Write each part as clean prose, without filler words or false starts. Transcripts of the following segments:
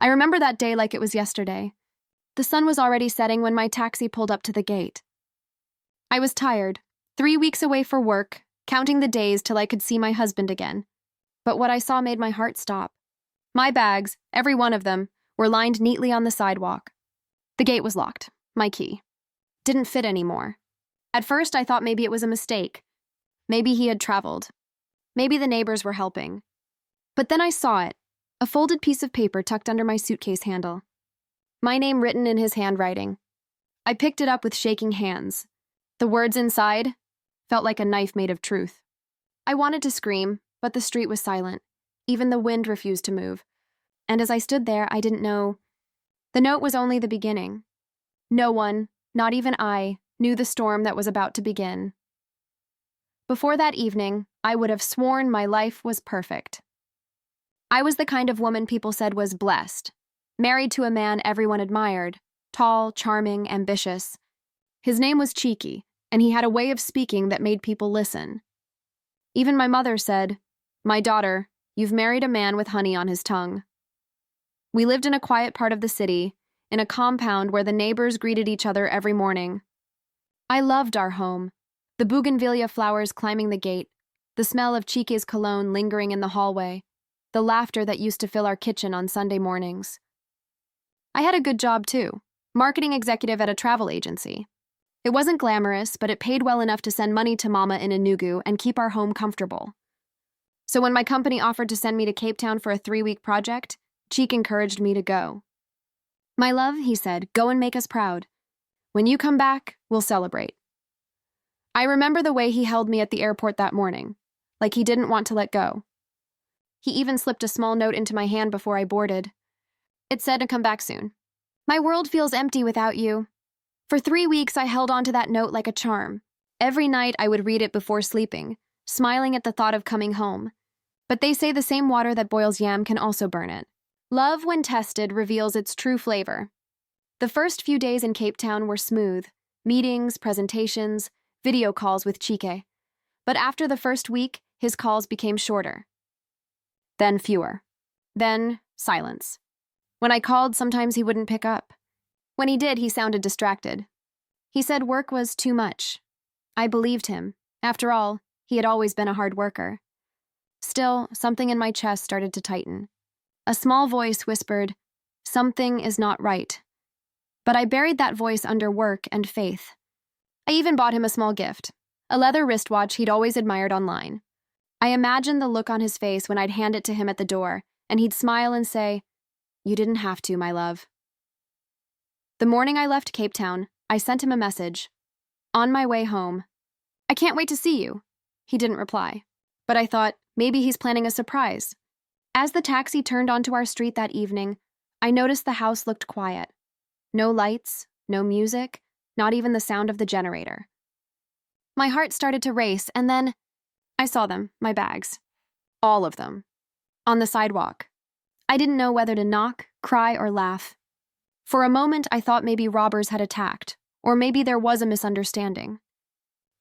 I remember that day like it was yesterday. The sun was already setting when my taxi pulled up to the gate. I was tired, 3 weeks away for work, counting the days till I could see my husband again. But what I saw made my heart stop. My bags, every one of them, were lined neatly on the sidewalk. The gate was locked. My key didn't fit anymore. At first, I thought maybe it was a mistake. Maybe he had traveled. Maybe the neighbors were helping. But then I saw it, a folded piece of paper tucked under my suitcase handle. My name written in his handwriting. I picked it up with shaking hands. The words inside felt like a knife made of truth. I wanted to scream, but the street was silent. Even the wind refused to move. And as I stood there, I didn't know. The note was only the beginning. No one, not even I, knew the storm that was about to begin. Before that evening, I would have sworn my life was perfect. I was the kind of woman people said was blessed, married to a man everyone admired, tall, charming, ambitious. His name was Cheeky, and he had a way of speaking that made people listen. Even my mother said, "My daughter, you've married a man with honey on his tongue." We lived in a quiet part of the city, in a compound where the neighbors greeted each other every morning. I loved our home, the bougainvillea flowers climbing the gate, the smell of Cheeky's cologne lingering in the hallway, the laughter that used to fill our kitchen on Sunday mornings. I had a good job too, marketing executive at a travel agency. It wasn't glamorous, but it paid well enough to send money to Mama in Enugu and keep our home comfortable. So when my company offered to send me to Cape Town for a 3-week project, Cheek encouraged me to go. "My love," he said, "go and make us proud. When you come back, we'll celebrate." I remember the way he held me at the airport that morning, like he didn't want to let go. He even slipped a small note into my hand before I boarded. It said to come back soon. "My world feels empty without you." For 3 weeks, I held on to that note like a charm. Every night, I would read it before sleeping, smiling at the thought of coming home. But they say the same water that boils yam can also burn it. Love, when tested, reveals its true flavor. The first few days in Cape Town were smooth. Meetings, presentations, video calls with Chike. But after the first week, his calls became shorter. Then fewer. Then silence. When I called, sometimes he wouldn't pick up. When he did, he sounded distracted. He said work was too much. I believed him. After all, he had always been a hard worker. Still, something in my chest started to tighten. A small voice whispered, "Something is not right." But I buried that voice under work and faith. I even bought him a small gift, a leather wristwatch he'd always admired online. I imagined the look on his face when I'd hand it to him at the door, and he'd smile and say, "You didn't have to, my love." The morning I left Cape Town, I sent him a message. On my way home. "I can't wait to see you." He didn't reply, but I thought, maybe he's planning a surprise. As the taxi turned onto our street that evening, I noticed the house looked quiet. No lights, no music, not even the sound of the generator. My heart started to race, and then I saw them, my bags. All of them. On the sidewalk. I didn't know whether to knock, cry, or laugh. For a moment, I thought maybe robbers had attacked, or maybe there was a misunderstanding.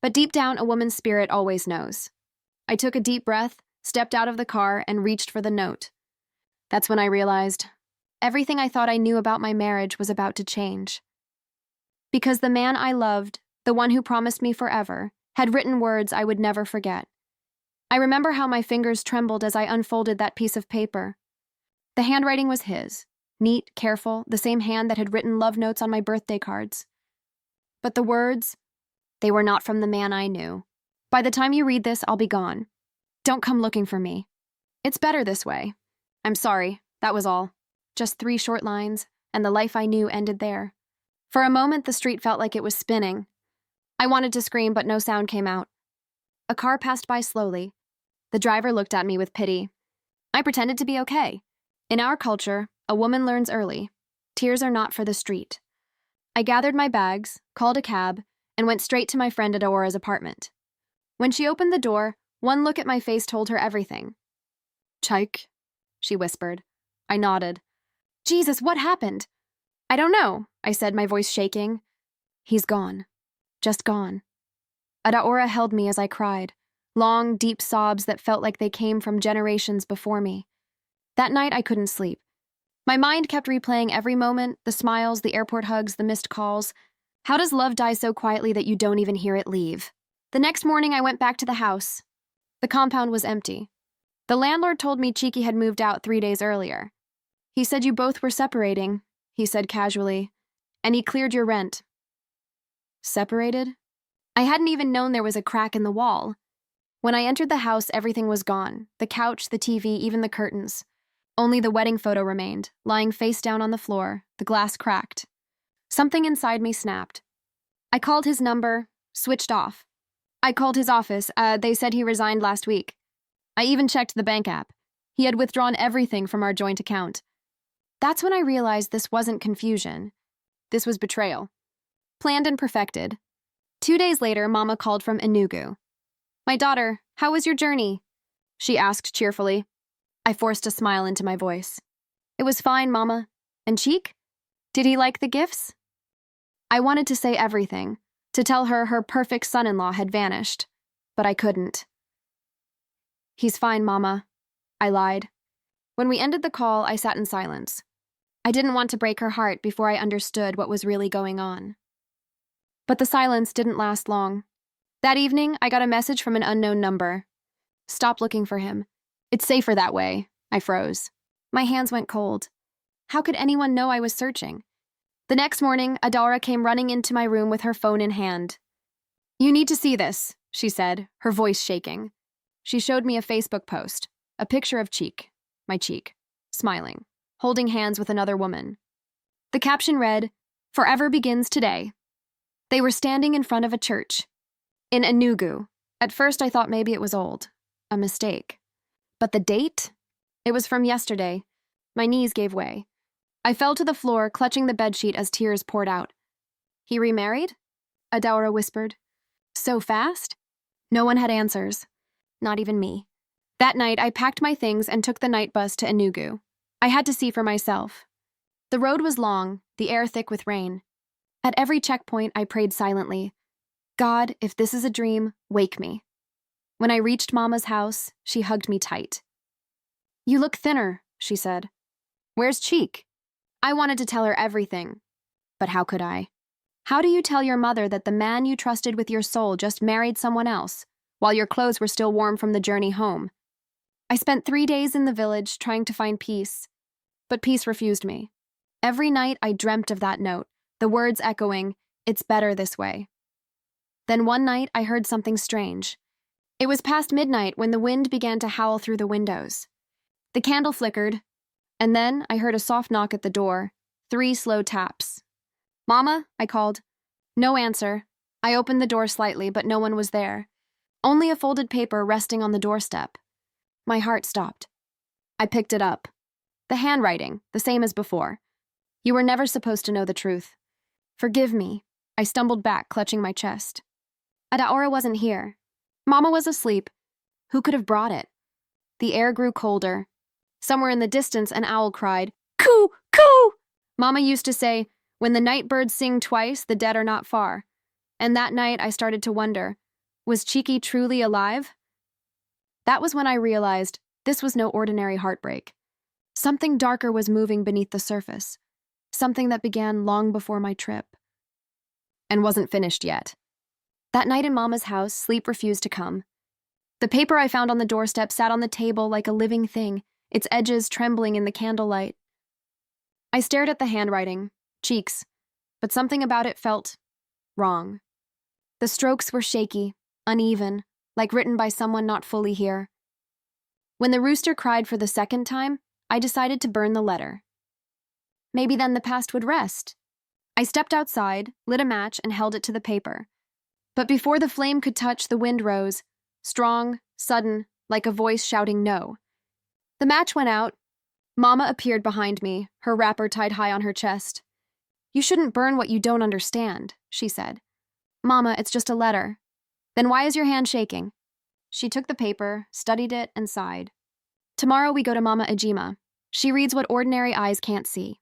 But deep down, a woman's spirit always knows. I took a deep breath, stepped out of the car, and reached for the note. That's when I realized everything I thought I knew about my marriage was about to change. Because the man I loved, the one who promised me forever, had written words I would never forget. I remember how my fingers trembled as I unfolded that piece of paper. The handwriting was his, neat, careful, the same hand that had written love notes on my birthday cards. But the words, they were not from the man I knew. "By the time you read this, I'll be gone. Don't come looking for me. It's better this way. I'm sorry, that was all. Just 3 short lines, and the life I knew ended there." For a moment, the street felt like it was spinning. I wanted to scream, but no sound came out. A car passed by slowly. The driver looked at me with pity. I pretended to be okay. In our culture, a woman learns early. Tears are not for the street. I gathered my bags, called a cab, and went straight to my friend at Aora's apartment. When she opened the door, one look at my face told her everything. "Chike," she whispered. I nodded. "Jesus, what happened?" "I don't know," I said, my voice shaking. "He's gone. Just gone." Adaora held me as I cried, long, deep sobs that felt like they came from generations before me. That night I couldn't sleep. My mind kept replaying every moment, the smiles, the airport hugs, the missed calls. How does love die so quietly that you don't even hear it leave? The next morning, I went back to the house. The compound was empty. The landlord told me Cheeky had moved out 3 days earlier. He said you both were separating, he said casually, and he cleared your rent. Separated? I hadn't even known there was a crack in the wall. When I entered the house, everything was gone. The couch, the TV, even the curtains. Only the wedding photo remained, lying face down on the floor, the glass cracked. Something inside me snapped. I called his number, switched off. I called his office. They said he resigned last week. I even checked the bank app. He had withdrawn everything from our joint account. That's when I realized this wasn't confusion. This was betrayal. Planned and perfected. 2 days later, Mama called from Enugu. "My daughter, how was your journey?" she asked cheerfully. I forced a smile into my voice. "It was fine, Mama. And Cheek? Did he like the gifts?" I wanted to say everything, to tell her her perfect son-in-law had vanished, but I couldn't. "He's fine, Mama," I lied. When we ended the call, I sat in silence. I didn't want to break her heart before I understood what was really going on. But the silence didn't last long. That evening, I got a message from an unknown number. "Stop looking for him. It's safer that way." I froze. My hands went cold. How could anyone know I was searching? The next morning, Adara came running into my room with her phone in hand. "You need to see this," she said, her voice shaking. She showed me a Facebook post, a picture of Cheek, my Cheek, smiling, holding hands with another woman. The caption read, "Forever begins today." They were standing in front of a church. In Enugu. At first I thought maybe it was old. A mistake. But the date? It was from yesterday. My knees gave way. I fell to the floor, clutching the bedsheet as tears poured out. "He remarried?" Adaura whispered. "So fast?" No one had answers. Not even me. That night, I packed my things and took the night bus to Enugu. I had to see for myself. The road was long, the air thick with rain. At every checkpoint, I prayed silently. "God, if this is a dream, wake me." When I reached Mama's house, she hugged me tight. "You look thinner," she said. "Where's Cheek?" I wanted to tell her everything. But how could I? How do you tell your mother that the man you trusted with your soul just married someone else, while your clothes were still warm from the journey home? I spent 3 days in the village trying to find peace, but peace refused me. Every night I dreamt of that note, the words echoing, "It's better this way." Then one night I heard something strange. It was past midnight when the wind began to howl through the windows. The candle flickered, and then I heard a soft knock at the door, 3 slow taps. "Mama?" I called. No answer. I opened the door slightly, but no one was there. Only a folded paper resting on the doorstep. My heart stopped. I picked it up. The handwriting, the same as before. "You were never supposed to know the truth. Forgive me." I stumbled back, clutching my chest. Adaora wasn't here. Mama was asleep. Who could have brought it? The air grew colder. Somewhere in the distance, an owl cried, "Coo! Coo!" Mama used to say, "When the night birds sing twice, the dead are not far." And that night I started to wonder, was Cheeky truly alive? That was when I realized this was no ordinary heartbreak. Something darker was moving beneath the surface. Something that began long before my trip. And wasn't finished yet. That night in Mama's house, sleep refused to come. The paper I found on the doorstep sat on the table like a living thing, its edges trembling in the candlelight. I stared at the handwriting, Cheeks, but something about it felt wrong. The strokes were shaky, uneven, like written by someone not fully here. When the rooster cried for the second time, I decided to burn the letter. Maybe then the past would rest. I stepped outside, lit a match, and held it to the paper. But before the flame could touch, the wind rose, strong, sudden, like a voice shouting no. The match went out. Mama appeared behind me, her wrapper tied high on her chest. "You shouldn't burn what you don't understand," she said. "Mama, it's just a letter." "Then why is your hand shaking?" She took the paper, studied it, and sighed. "Tomorrow we go to Mama Ejima. She reads what ordinary eyes can't see."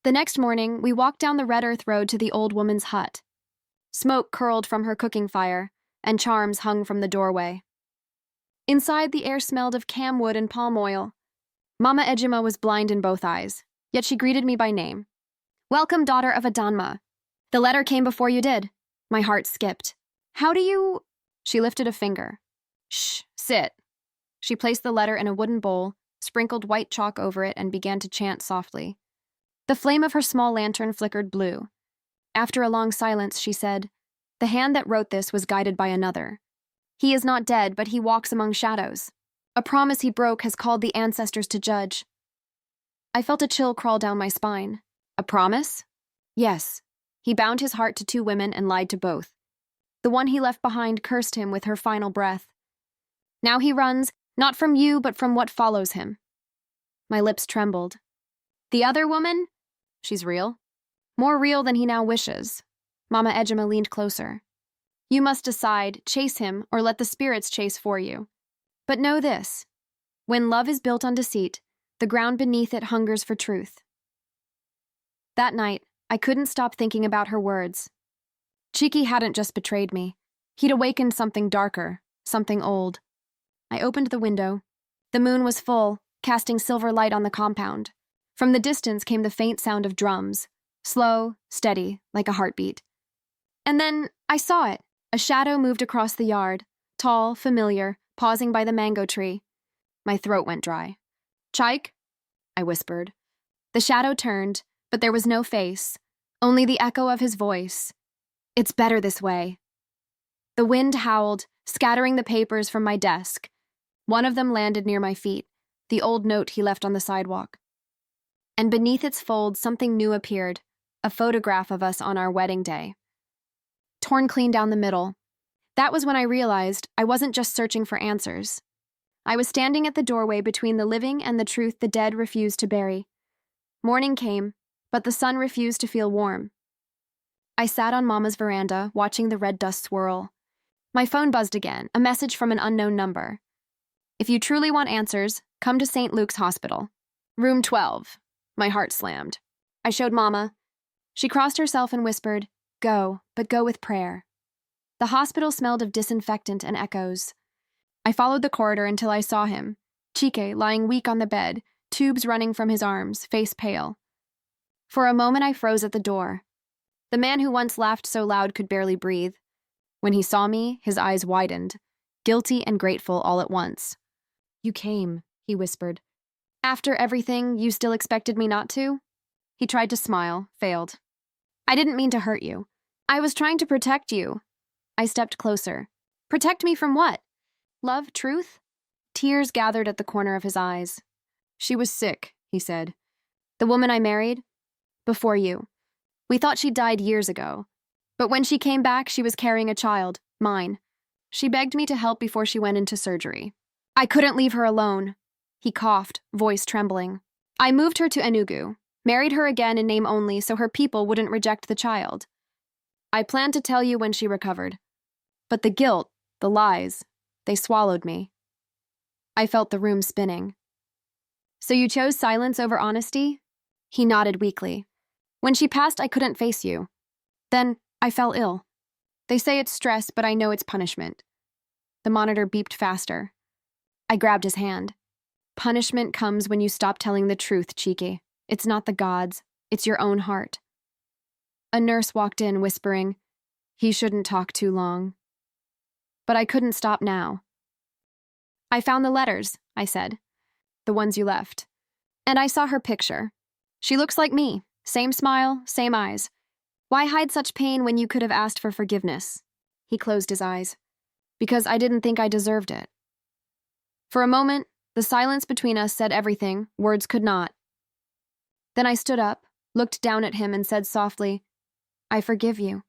The next morning, we walked down the red earth road to the old woman's hut. Smoke curled from her cooking fire, and charms hung from the doorway. Inside, the air smelled of camwood and palm oil. Mama Ejima was blind in both eyes, yet she greeted me by name. Welcome, daughter of Adanma. The letter came before you did. My heart skipped. How do you... She lifted a finger. Shh, sit. She placed the letter in a wooden bowl, sprinkled white chalk over it, and began to chant softly. The flame of her small lantern flickered blue. After a long silence, she said, The hand that wrote this was guided by another. He is not dead, but he walks among shadows. A promise he broke has called the ancestors to judge. I felt a chill crawl down my spine. A promise? Yes. He bound his heart to 2 women and lied to both. The one he left behind cursed him with her final breath. Now he runs, not from you, but from what follows him. My lips trembled. The other woman? She's real. More real than he now wishes. Mama Ejima leaned closer. You must decide, chase him, or let the spirits chase for you. But know this. When love is built on deceit, the ground beneath it hungers for truth. That night, I couldn't stop thinking about her words. Chiki hadn't just betrayed me. He'd awakened something darker, something old. I opened the window. The moon was full, casting silver light on the compound. From the distance came the faint sound of drums, slow, steady, like a heartbeat. And then I saw it. A shadow moved across the yard, tall, familiar, pausing by the mango tree. My throat went dry. Chike? I whispered. The shadow turned, but there was no face, only the echo of his voice. It's better this way. The wind howled, scattering the papers from my desk. One of them landed near my feet, the old note he left on the sidewalk. And beneath its folds, something new appeared, a photograph of us on our wedding day. Torn clean down the middle. That was when I realized I wasn't just searching for answers. I was standing at the doorway between the living and the truth the dead refused to bury. Morning came, but the sun refused to feel warm. I sat on Mama's veranda, watching the red dust swirl. My phone buzzed again, a message from an unknown number. If you truly want answers, come to St. Luke's Hospital. Room 12. My heart slammed. I showed Mama. She crossed herself and whispered, Go, but go with prayer. The hospital smelled of disinfectant and echoes. I followed the corridor until I saw him, Chike lying weak on the bed, tubes running from his arms, face pale. For a moment I froze at the door. The man who once laughed so loud could barely breathe. When he saw me, his eyes widened, guilty and grateful all at once. You came, he whispered. After everything, you still expected me not to? He tried to smile, failed. I didn't mean to hurt you. I was trying to protect you. I stepped closer. Protect me from what? Love, truth? Tears gathered at the corner of his eyes. She was sick, he said. The woman I married? Before you. We thought she died years ago. But when she came back, she was carrying a child, mine. She begged me to help before she went into surgery. I couldn't leave her alone. He coughed, voice trembling. I moved her to Enugu, married her again in name only so her people wouldn't reject the child. I planned to tell you when she recovered. But the guilt, the lies, they swallowed me. I felt the room spinning. So you chose silence over honesty? He nodded weakly. When she passed, I couldn't face you. Then I fell ill. They say it's stress, but I know it's punishment. The monitor beeped faster. I grabbed his hand. Punishment comes when you stop telling the truth, Chike. It's not the gods. It's your own heart. A nurse walked in, whispering, He shouldn't talk too long. But I couldn't stop now. I found the letters, I said. The ones you left. And I saw her picture. She looks like me. Same smile, same eyes. Why hide such pain when you could have asked for forgiveness? He closed his eyes. Because I didn't think I deserved it. For a moment, the silence between us said everything words could not. Then I stood up, looked down at him, and said softly, I forgive you.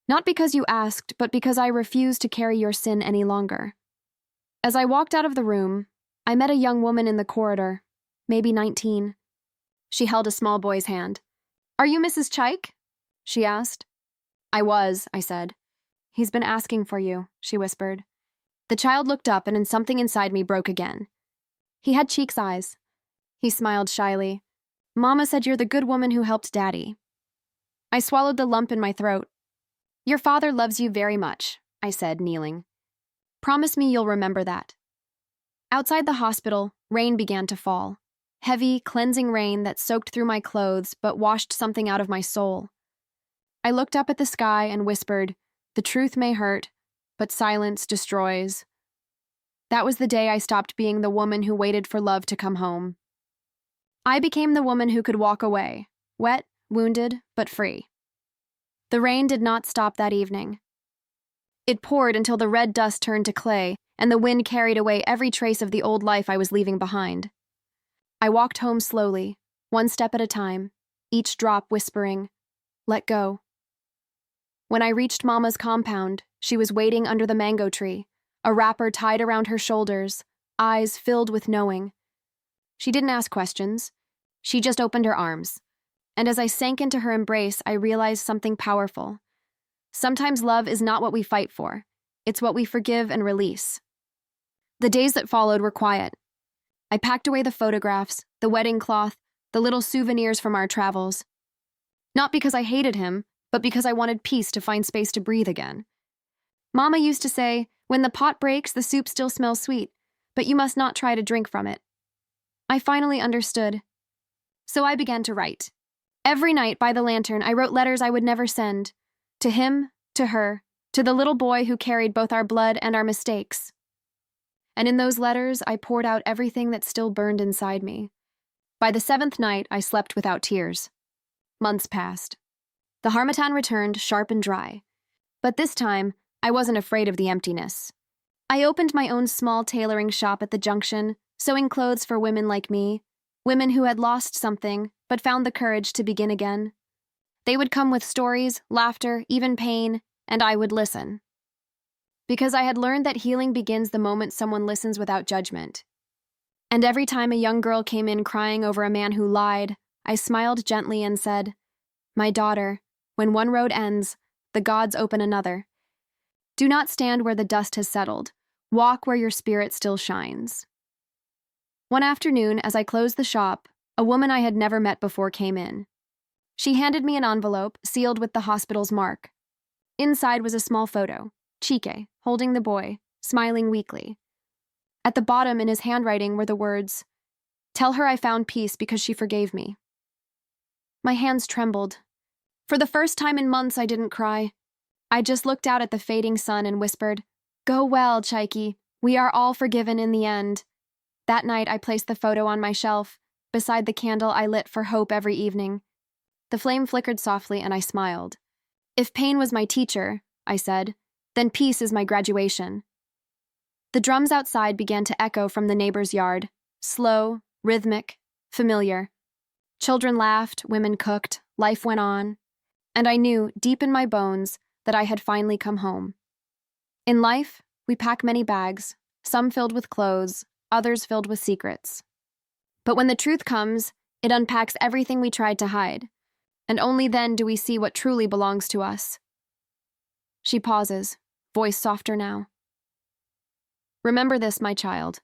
Not because you asked, but because I refuse to carry your sin any longer. As I walked out of the room, I met a young woman in the corridor, maybe 19. She held a small boy's hand. Are you Mrs. Chike? She asked. I was, I said. He's been asking for you, she whispered. The child looked up, and something inside me broke again. He had Cheek's eyes. He smiled shyly. Mama said you're the good woman who helped Daddy. I swallowed the lump in my throat. Your father loves you very much, I said, kneeling. Promise me you'll remember that. Outside the hospital, rain began to fall. heavy, cleansing rain that soaked through my clothes but washed something out of my soul. I looked up at the sky and whispered, "The truth may hurt, but silence destroys." That was the day I stopped being the woman who waited for love to come home. I became the woman who could walk away, wet, wounded, but free. The rain did not stop that evening. It poured until the red dust turned to clay, and the wind carried away every trace of the old life I was leaving behind. I walked home slowly, one step at a time, each drop whispering, "Let go." When I reached Mama's compound, she was waiting under the mango tree, a wrapper tied around her shoulders, eyes filled with knowing. She didn't ask questions. She just opened her arms. And as I sank into her embrace, I realized something powerful. Sometimes love is not what we fight for. It's what we forgive and release. The days that followed were quiet. I packed away the photographs, the wedding cloth, the little souvenirs from our travels. Not because I hated him, but because I wanted peace to find space to breathe again. Mama used to say, "When the pot breaks, the soup still smells sweet, but you must not try to drink from it." I finally understood. So I began to write. Every night by the lantern, I wrote letters I would never send. To him, to her, to the little boy who carried both our blood and our mistakes. And in those letters, I poured out everything that still burned inside me. By the 7th night, I slept without tears. Months passed. The harmattan returned, sharp and dry. But this time, I wasn't afraid of the emptiness. I opened my own small tailoring shop at the junction, sewing clothes for women like me, women who had lost something, but found the courage to begin again. They would come with stories, laughter, even pain, and I would listen. Because I had learned that healing begins the moment someone listens without judgment. And every time a young girl came in crying over a man who lied, I smiled gently and said, "My daughter, when one road ends, the gods open another. Do not stand where the dust has settled. Walk where your spirit still shines." One afternoon, as I closed the shop, a woman I had never met before came in. She handed me an envelope, sealed with the hospital's mark. Inside was a small photo, Chike, holding the boy, smiling weakly. At the bottom in his handwriting were the words, "Tell her I found peace because she forgave me." My hands trembled. For the first time in months, I didn't cry. I just looked out at the fading sun and whispered, "Go well, Chike. We are all forgiven in the end." That night, I placed the photo on my shelf, beside the candle I lit for hope every evening. The flame flickered softly, and I smiled. "If pain was my teacher," I said, "then peace is my graduation." The drums outside began to echo from the neighbor's yard, slow, rhythmic, familiar. Children laughed, women cooked, life went on. And I knew, deep in my bones, that I had finally come home. In life, we pack many bags, some filled with clothes, others filled with secrets. But when the truth comes, it unpacks everything we tried to hide, and only then do we see what truly belongs to us. She pauses, voice softer now. Remember this, my child.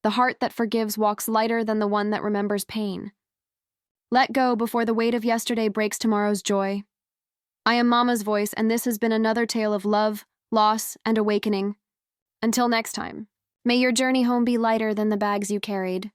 The heart that forgives walks lighter than the one that remembers pain. Let go before the weight of yesterday breaks tomorrow's joy. I am Mama's voice, and this has been another tale of love, loss, and awakening. Until next time, may your journey home be lighter than the bags you carried.